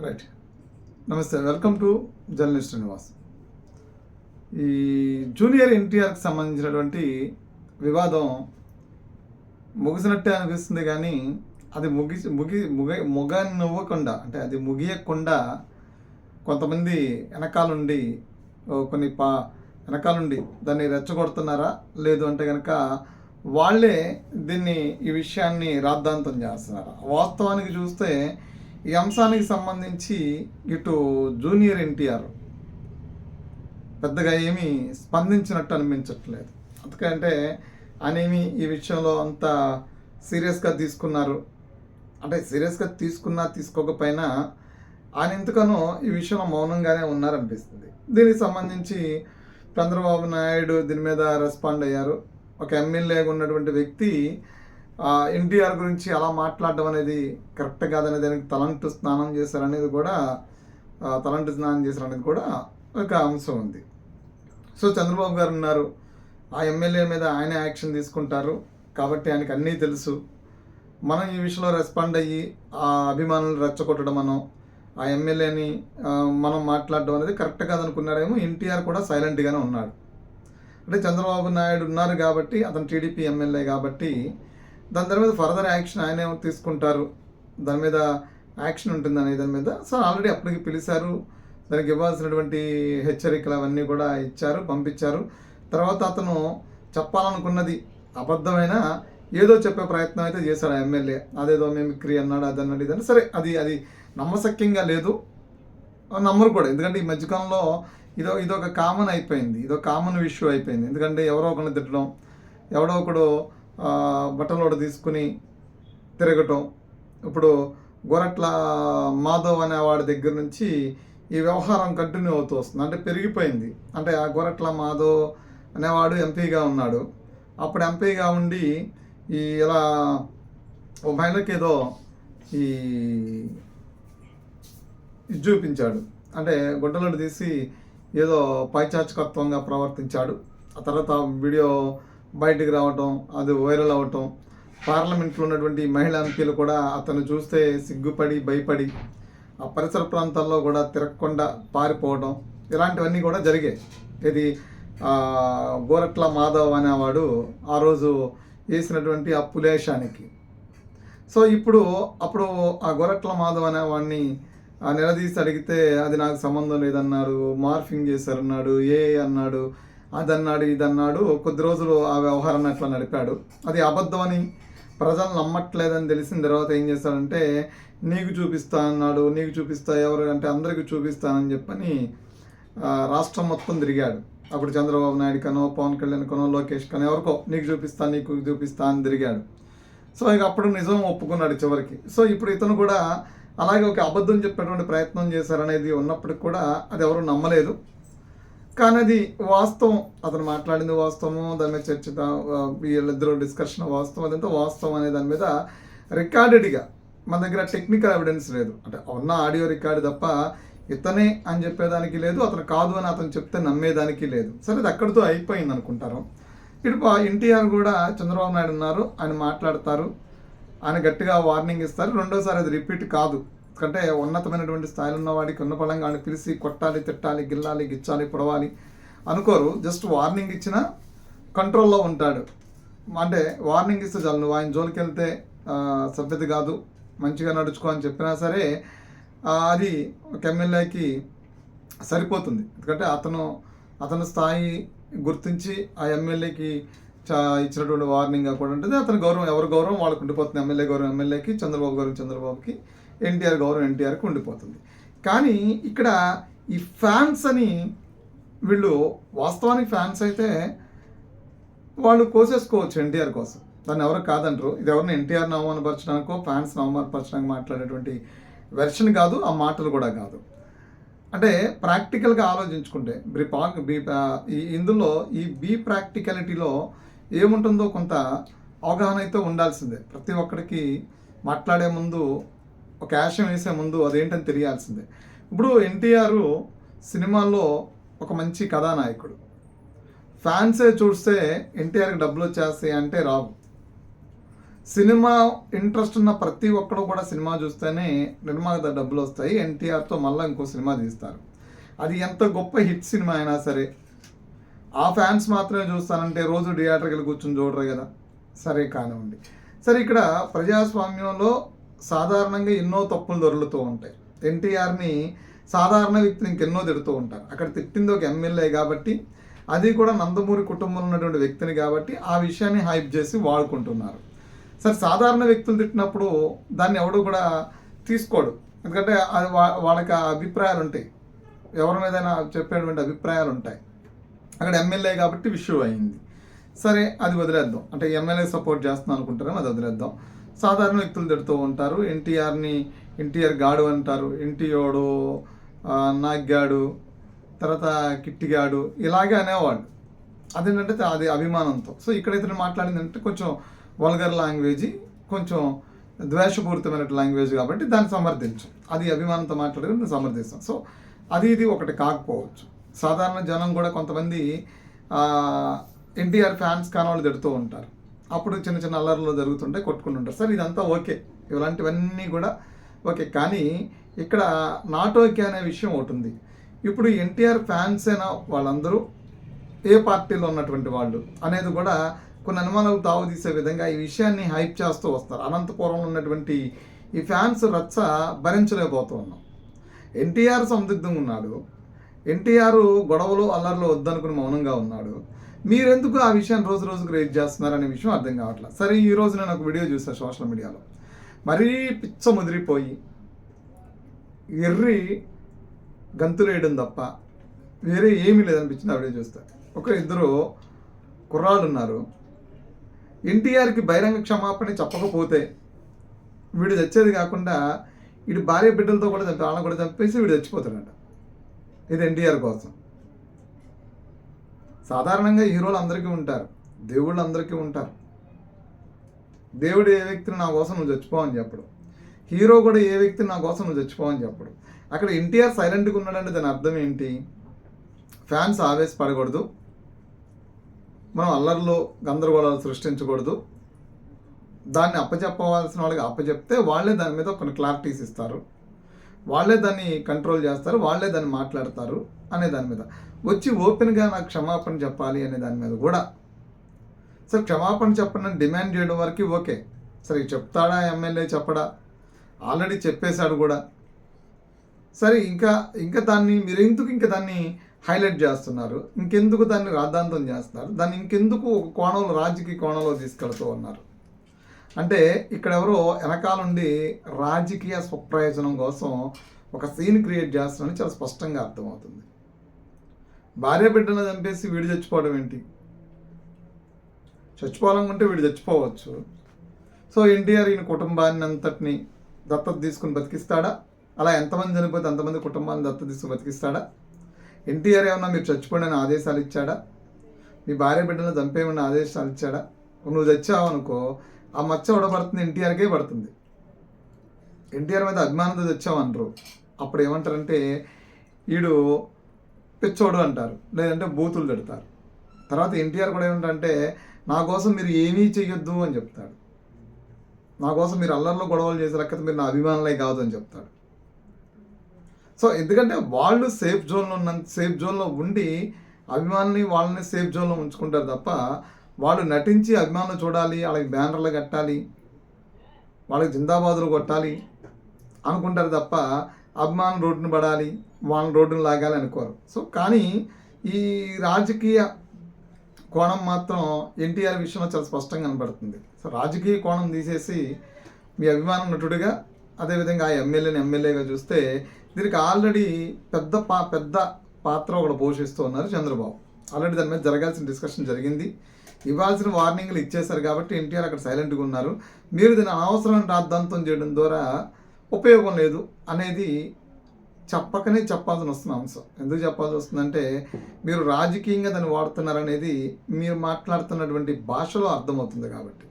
Right. నమస్తే, welcome to journalist Srinivas. ఈ junior ఎన్టీఆర్కి సంబంధించినటువంటి వివాదం ముగిసినట్టే అనిపిస్తుంది, కానీ అది ముగనివ్వకుండా, అంటే అది ముగియకుండా కొంతమంది వెనకాలండి కొన్ని వెనకాలండి దాన్ని రెచ్చగొడుతున్నారా, లేదు అంటే కనుక వాళ్ళే ఈ విషయాన్ని రాద్ధాంతం చేస్తున్నారా? వాస్తవానికి చూస్తే ఈ అంశానికి సంబంధించి ఇటు జూనియర్ ఎన్టీఆర్ పెద్దగా ఏమీ స్పందించినట్టు అనిపించట్లేదు. ఎందుకంటే ఆయన ఈ విషయంలో అంత సీరియస్గా తీసుకున్నారు. అంటే సీరియస్గా తీసుకోకపోయినా ఆయన ఎందుకనో ఈ విషయంలో మౌనంగానే ఉన్నారనిపిస్తుంది. దీనికి సంబంధించి చంద్రబాబు నాయుడు దీని మీద రెస్పాండ్ అయ్యారు. ఒక ఎమ్మెల్యేగా ఉన్నటువంటి వ్యక్తి ఎన్టీఆర్ గురించి అలా మాట్లాడడం అనేది కరెక్ట్ కాదనే దానికి తలంటు స్నానం చేశారనేది కూడా ఒక అంశం ఉంది. సో చంద్రబాబు గారు ఉన్నారు, ఆ ఎమ్మెల్యే మీద ఆయన యాక్షన్ తీసుకుంటారు కాబట్టి ఆయనకు అన్నీ తెలుసు. మనం ఈ విషయంలో రెస్పాండ్ అయ్యి ఆ అభిమానులు రెచ్చగొట్టడం, ఆ ఎమ్మెల్యేని మనం మాట్లాడడం అనేది కరెక్ట్ కాదనుకున్నాడేమో. ఎన్టీఆర్ కూడా సైలెంట్గానే ఉన్నాడు. అంటే చంద్రబాబు నాయుడు ఉన్నారు కాబట్టి, అతను టీడీపీ ఎమ్మెల్యే కాబట్టి దాని మీద ఫర్దర్ యాక్షన్ ఆయనే తీసుకుంటారు, దాని మీద యాక్షన్ ఉంటుందనే దాని మీద. సో ఆల్రెడీ అప్పటికి పిలిచారు, దానికి ఇవ్వాల్సినటువంటి హెచ్చరికలు అవన్నీ కూడా ఇచ్చారు, పంపించారు. తర్వాత అతను చెప్పాలనుకున్నది అబద్ధమైన ఏదో చెప్పే ప్రయత్నం అయితే చేశాడు ఆ ఎమ్మెల్యే. అదేదో మిమిక్రీ అన్నాడు, అదన్నాడు, ఇదన్నా. సరే, అది నమ్మశక్యంగా లేదు, నమ్మరు కూడా. ఎందుకంటే ఈ మధ్యకాలంలో ఇదొక కామన్ అయిపోయింది, ఇదొక కామన్ ఇష్యూ అయిపోయింది. ఎందుకంటే ఎవరో ఒకరిని తిట్టడం, ఎవడో ఒకడు బట్టలోడు తీసుకుని తిరగటం. ఇప్పుడు గొరట్ల మాధవ్ అనే వాడి దగ్గర నుంచి ఈ వ్యవహారం కంటిన్యూ అవుతూ వస్తుంది, అంటే పెరిగిపోయింది. అంటే ఆ గొరట్ల మాధవ్ అనేవాడు ఎంపీగా ఉన్నాడు. అప్పుడు ఎంపీగా ఉండి ఇలా ఓ మహిళకి ఏదో చూపించాడు, అంటే గుడ్డలోడు తీసి ఏదో పైచాచకత్వంగా ప్రవర్తించాడు. ఆ తర్వాత వీడియో బయటికి రావటం, అది వైరల్ అవ్వటం, పార్లమెంట్లో ఉన్నటువంటి మహిళా ఎంపీలు కూడా అతను చూస్తే సిగ్గుపడి భయపడి ఆ పరిసర ప్రాంతాల్లో కూడా తిరగకుండా పారిపోవడం, ఇలాంటివన్నీ కూడా జరిగాయి. ఇది గోరట్ల మాధవ్ అనేవాడు ఆ రోజు వేసినటువంటి ఆ పులేశానికి. సో అప్పుడు ఆ గోరట్ల మాధవ్ అనేవాడిని నిలదీసి అడిగితే అది నాకు సంబంధం లేదన్నాడు, మార్ఫింగ్ చేశారన్నాడు, అన్నాడు, అదన్నాడు, ఇదన్నాడు. కొద్ది రోజులు ఆ వ్యవహారాన్ని అట్లా నడిపాడు. అది అబద్ధం అని ప్రజలు నమ్మట్లేదని తెలిసిన తర్వాత ఏం చేశాడంటే, నీకు చూపిస్తా అన్నాడు. నీకు చూపిస్తా ఎవరు అంటే అందరికీ చూపిస్తానని చెప్పని రాష్ట్రం మొత్తం తిరిగాడు. అప్పుడు చంద్రబాబు నాయుడు కనో, పవన్ కళ్యాణ్ కనో, లోకేష్ కనో, ఎవరికో నీకు చూపిస్తా అని తిరిగాడు. సో ఇక అప్పుడు నిజం ఒప్పుకున్నాడు చివరికి. సో ఇప్పుడు ఇతను కూడా అలాగే ఒక అబద్ధం చెప్పేటువంటి ప్రయత్నం చేశారనేది ఉన్నప్పటికి కూడా అది ఎవరు నమ్మలేదు. కానీ అది వాస్తవం, అతను మాట్లాడింది వాస్తవము, దాని మీద చర్చ, వీళ్ళిద్దరూ డిస్కషన్ వాస్తవం, అదంతా వాస్తవం అనే దాని మీద రికార్డెడ్గా మన దగ్గర టెక్నికల్ ఎవిడెన్స్ లేదు. అంటే ఉన్న ఆడియో రికార్డు తప్ప ఇతనే అని చెప్పేదానికి లేదు, అతను కాదు అని అతను చెప్తే నమ్మేదానికి లేదు. సరే, అది అక్కడితో అయిపోయింది అనుకుంటారు. ఇప్పుడు ఎన్టీఆర్ కూడా చంద్రబాబు నాయుడు ఉన్నారు, ఆయన మాట్లాడతారు, ఆయన గట్టిగా వార్నింగ్ ఇస్తారు. రెండోసారి అది రిపీట్ కాదు. ఎందుకంటే ఉన్నతమైనటువంటి స్థాయిలో ఉన్న వాడికి ఉన్న పడంగా ఆయన పిలిచి కొట్టాలి, తిట్టాలి, గిల్లాలి, గిచ్చాలి, పొడవాలి అనుకోరు. జస్ట్ వార్నింగ్ ఇచ్చిన కంట్రోల్లో ఉంటాడు. అంటే వార్నింగ్ ఇస్తే చాలు, నువ్వు ఆయన జోలికి వెళ్తే సభ్యత కాదు, మంచిగా నడుచుకో అని చెప్పినా సరే అది ఒక ఎమ్మెల్యేకి సరిపోతుంది. ఎందుకంటే అతను స్థాయి గుర్తించి ఆ ఎమ్మెల్యేకి ఇచ్చినటువంటి వార్నింగ్గా కూడా ఉంటుంది. అతని గౌరవం, ఎవరి గౌరవం వాళ్ళకు ఉండిపోతుంది. ఎమ్మెల్యే గౌరవం ఎమ్మెల్యేకి, చంద్రబాబు గౌరవం చంద్రబాబుకి, ఎన్టీఆర్ గౌరవం ఎన్టీఆర్కి ఉండిపోతుంది. కానీ ఇక్కడ ఈ ఫ్యాన్స్ అని వీళ్ళు వాస్తవానికి ఫ్యాన్స్ అయితే వాళ్ళు కోసేసుకోవచ్చు ఎన్టీఆర్ కోసం, దాన్ని ఎవరు కాదంటారు. ఇది ఎవరిని ఎన్టీఆర్ని అవమానపరచడానికో ఫ్యాన్స్ని అవమానపరచడానికి మాట్లాడేటువంటి వెర్షన్ కాదు, ఆ మాటలు కూడా కాదు. అంటే ప్రాక్టికల్గా ఆలోచించుకుంటే ఇందులో ఈ ప్రాక్టికాలిటీలో ఏముంటుందో కొంత అవగాహన అయితే ఉండాల్సిందే. ప్రతి ఒక్కరికి మాట్లాడే ముందు, ఒక యాక్షన్ వేసే ముందు అదేంటని తెలియాల్సిందే. ఇప్పుడు ఎన్టీఆర్ సినిమాల్లో ఒక మంచి కథానాయకుడు. ఫ్యాన్సే చూస్తే ఎన్టీఆర్కి డబ్బులు వచ్చేస్తాయి అంటే రావు. సినిమా ఇంట్రెస్ట్ ఉన్న ప్రతి ఒక్కడు కూడా సినిమా చూస్తేనే నిర్మాత డబ్బులు వస్తాయి, ఎన్టీఆర్తో మళ్ళీ ఇంకో సినిమా తీస్తారు. అది ఎంత గొప్ప హిట్ సినిమా అయినా సరే ఆ ఫ్యాన్స్ మాత్రమే చూస్తానంటే రోజు థియేటర్కి వెళ్ళి కూర్చొని చూడరు కదా. సరే కానివ్వండి. సరే, ఇక్కడ ప్రజాస్వామ్యంలో సాధారణంగా ఎన్నో తప్పులు దొరుకుతూ ఉంటాయి. ఎన్టీఆర్ని సాధారణ వ్యక్తిని ఇంకెన్నో తిడుతూ ఉంటారు. అక్కడ తిట్టింది ఒక ఎమ్మెల్యే కాబట్టి, అది కూడా నందమూరి కుటుంబంలో ఉన్నటువంటి వ్యక్తిని కాబట్టి ఆ విషయాన్ని హైప్ చేసి వాడుకుంటున్నారు. సరే, సాధారణ వ్యక్తులు తిట్టినప్పుడు దాన్ని ఎవడు కూడా తీసుకోడు, ఎందుకంటే అది వాళ్ళకి అభిప్రాయాలు ఉంటాయి, ఎవరి మీదైనా చెప్పేటువంటి అభిప్రాయాలు ఉంటాయి. అక్కడ ఎమ్మెల్యే కాబట్టి ఇష్యూ అయింది. సరే, అది వదిలేద్దాం. అంటే ఎమ్మెల్యే సపోర్ట్ చేస్తున్నాం అనుకుంటారేమో, అది వదిలేద్దాం. సాధారణ వ్యక్తులు తిడుతూ ఉంటారు. ఎన్టీఆర్ గాడు అంటారు, ఎన్టీఓడు, నాగ్గాడు, తర్వాత కిట్టిగాడు, ఇలాగే అనేవాళ్ళు. అదేంటంటే అది అభిమానంతో. సో ఇక్కడైతే మాట్లాడిందంటే కొంచెం వల్గర్ లాంగ్వేజ్, కొంచెం ద్వేషపూరితమైన లాంగ్వేజ్ కాబట్టి దాన్ని సమర్థించం. అది అభిమానంతో మాట్లాడేది నేను సమర్థిస్తాం. సో ఇది ఒకటి కాకపోవచ్చు. సాధారణ జనం కూడా కొంతమంది ఎన్టీఆర్ ఫ్యాన్స్ కాని తిడుతూ ఉంటారు. అప్పుడు చిన్న చిన్న అల్లర్లు జరుగుతుంటే కొట్టుకుంటుంటారు. సరే, ఇదంతా ఓకే, ఇలాంటివన్నీ కూడా ఓకే. కానీ ఇక్కడ నాట్ ఓకే అనే విషయం ఒకటి ఉంది. ఇప్పుడు ఎన్టీఆర్ ఫ్యాన్స్ అయినా వాళ్ళందరూ ఏ పార్టీలో ఉన్నటువంటి వాళ్ళు అనేది కూడా కొన్ని అనుమానాలు తావుతీసే విధంగా ఈ విషయాన్ని హైప్ చేస్తూ వస్తారు. అనంతపురంలో ఉన్నటువంటి ఈ ఫ్యాన్స్ రచ్చ భరించలేకపోతూ ఉన్నాం. ఎన్టీఆర్ సందిగ్ధంగా ఉన్నాడు, ఎన్టీఆర్ గొడవలు అల్లర్లు వద్దనుకుని మౌనంగా ఉన్నాడు. మీరెందుకు ఆ విషయాన్ని రోజు రోజుకు రేట్ చేస్తున్నారు అనే విషయం అర్థం కావట్లేదు. సరే, ఈరోజు నేను ఒక వీడియో చూసాను సోషల్ మీడియాలో, మరీ పిచ్చ ముదిరిపోయి ఎర్రి గంతులు వేయడం తప్ప వేరే ఏమీ లేదనిపించింది ఆ వీడియో చూస్తే. ఇద్దరు కుర్రాళ్ళు ఉన్నారు. ఎన్టీఆర్కి బహిరంగ క్షమాపణ చెప్పకపోతే వీడు చచ్చేది కాకుండా వీడి భార్య బిడ్డలతో కూడా వాళ్ళని కూడా చంపేసి వీడు చచ్చిపోతాడంట. ఇది ఎన్టీఆర్ కోసం. సాధారణంగా హీరోలు అందరికీ ఉంటారు, దేవుళ్ళు అందరికీ ఉంటారు. దేవుడు ఏ వ్యక్తిని నా కోసం నువ్వు చచ్చిపోవని చెప్పడు, హీరో కూడా ఏ వ్యక్తిని నా కోసం నువ్వు చచ్చిపోవని చెప్పడు. అక్కడ ఎన్టీఆర్ సైలెంట్గా ఉన్నాడంటే దాని అర్థం ఏంటి? ఫ్యాన్స్ ఆవేశపడకూడదు, మనం అల్లర్లు గందరగోళాలు సృష్టించకూడదు, దాన్ని అప్పచెప్పవలసిన వాళ్ళకి అప్పచెప్తే వాళ్ళే దాని మీద కొన్ని క్లారిటీస్ ఇస్తారు, వాళ్ళే దాన్ని కంట్రోల్ చేస్తారు, వాళ్ళే దాన్ని మాట్లాడతారు అనే దాని మీద వచ్చి ఓపెన్గా నాకు క్షమాపణ చెప్పాలి అనే దాని మీద కూడా. సరే, క్షమాపణ చెప్పండి డిమాండ్ చేయడం వరకు ఓకే. సరే, చెప్తాడా ఎమ్మెల్యే? చెప్పడా? ఆల్రెడీ చెప్పేశాడు కూడా. సరే, ఇంకా దాన్ని మీరు ఎందుకు దాన్ని హైలైట్ చేస్తున్నారు? ఇంకెందుకు దాన్ని రాద్ధాంతం చేస్తున్నారు? దాన్ని ఇంకెందుకు ఒక కోణంలో, రాజకీయ కోణంలో తీసుకెళ్తూ ఉన్నారు? అంటే ఇక్కడ ఎవరో వెనకాలండి రాజకీయ స్వప్రయోజనం కోసం ఒక సీన్ క్రియేట్ చేస్తున్నారని చాలా స్పష్టంగా అర్థమవుతుంది. భార్య బిడ్డను చంపేసి వీడు చచ్చిపోవడం ఏంటి? చచ్చిపోవాలనుకుంటే వీడు చచ్చిపోవచ్చు. సో ఎన్టీఆర్ ఈయన కుటుంబాన్ని అంతటిని దత్తత తీసుకుని బతికిస్తాడా? అలా ఎంతమంది చనిపోతే అంతమంది కుటుంబాన్ని దత్తత తీసుకుని బతికిస్తాడా? ఎన్టీఆర్ ఏమన్నా మీరు చచ్చిపోండి అని ఆదేశాలు ఇచ్చాడా? మీ భార్య బిడ్డలను చంపేయమని ఆదేశాలు ఇచ్చాడా? నువ్వు చచ్చావు అనుకో, ఆ మచ్చ ఉడబడుతుంది, ఎన్టీఆర్కే పడుతుంది. ఎన్టీఆర్ మీద అభిమానంతో తెచ్చావు అంటారు. అప్పుడు ఏమంటారంటే వీడు పిచ్చోడు అంటారు, లేదంటే బూతులు తిడతారు. తర్వాత ఎన్టీఆర్ కూడా ఏమంటారంటే నా కోసం మీరు ఏమీ చెయ్యొద్దు అని చెప్తాడు. నా కోసం మీరు అల్లర్లో గొడవలు చేసే లెక్క మీరు నా అభిమానులే కాదు అని చెప్తాడు. సో ఎందుకంటే వాళ్ళు సేఫ్ జోన్లో ఉండి అభిమానుల్ని వాళ్ళని సేఫ్ జోన్లో ఉంచుకుంటారు తప్ప వాళ్ళు నటించి అభిమానులు చూడాలి, వాళ్ళకి బ్యానర్లు కట్టాలి, వాళ్ళకి జిందాబాదులు కొట్టాలి అనుకుంటారు తప్ప అభిమానులు రోడ్డును పడాలి, వాళ్ళని రోడ్డును లాగాలి అనుకోరు. సో కానీ ఈ రాజకీయ కోణం మాత్రం ఎన్టీఆర్ విషయంలో చాలా స్పష్టంగా కనబడుతుంది. సో రాజకీయ కోణం తీసేసి మీ అభిమానం నటుడిగా, అదేవిధంగా ఆ ఎమ్మెల్యేగా చూస్తే దీనికి ఆల్రెడీ పెద్ద పాత్ర ఒకటి పోషిస్తూ ఉన్నారు చంద్రబాబు. ఆల్రెడీ దాని మీద జరగాల్సిన డిస్కషన్ జరిగింది, ఇవ్వాల్సిన వార్నింగ్లు ఇచ్చేశారు కాబట్టి ఎన్టీఆర్ అక్కడ సైలెంట్గా ఉన్నారు. మీరు దీన్ని అనవసరమైన రాద్ధాంతం చేయడం ద్వారా ఉపయోగం లేదు అనేది చెప్పాల్సిన వస్తున్న అంశం. ఎందుకు చెప్పాల్సి వస్తుందంటే మీరు రాజకీయంగా దాన్ని వాడుతున్నారనేది మీరు మాట్లాడుతున్నటువంటి భాషలో అర్థమవుతుంది కాబట్టి.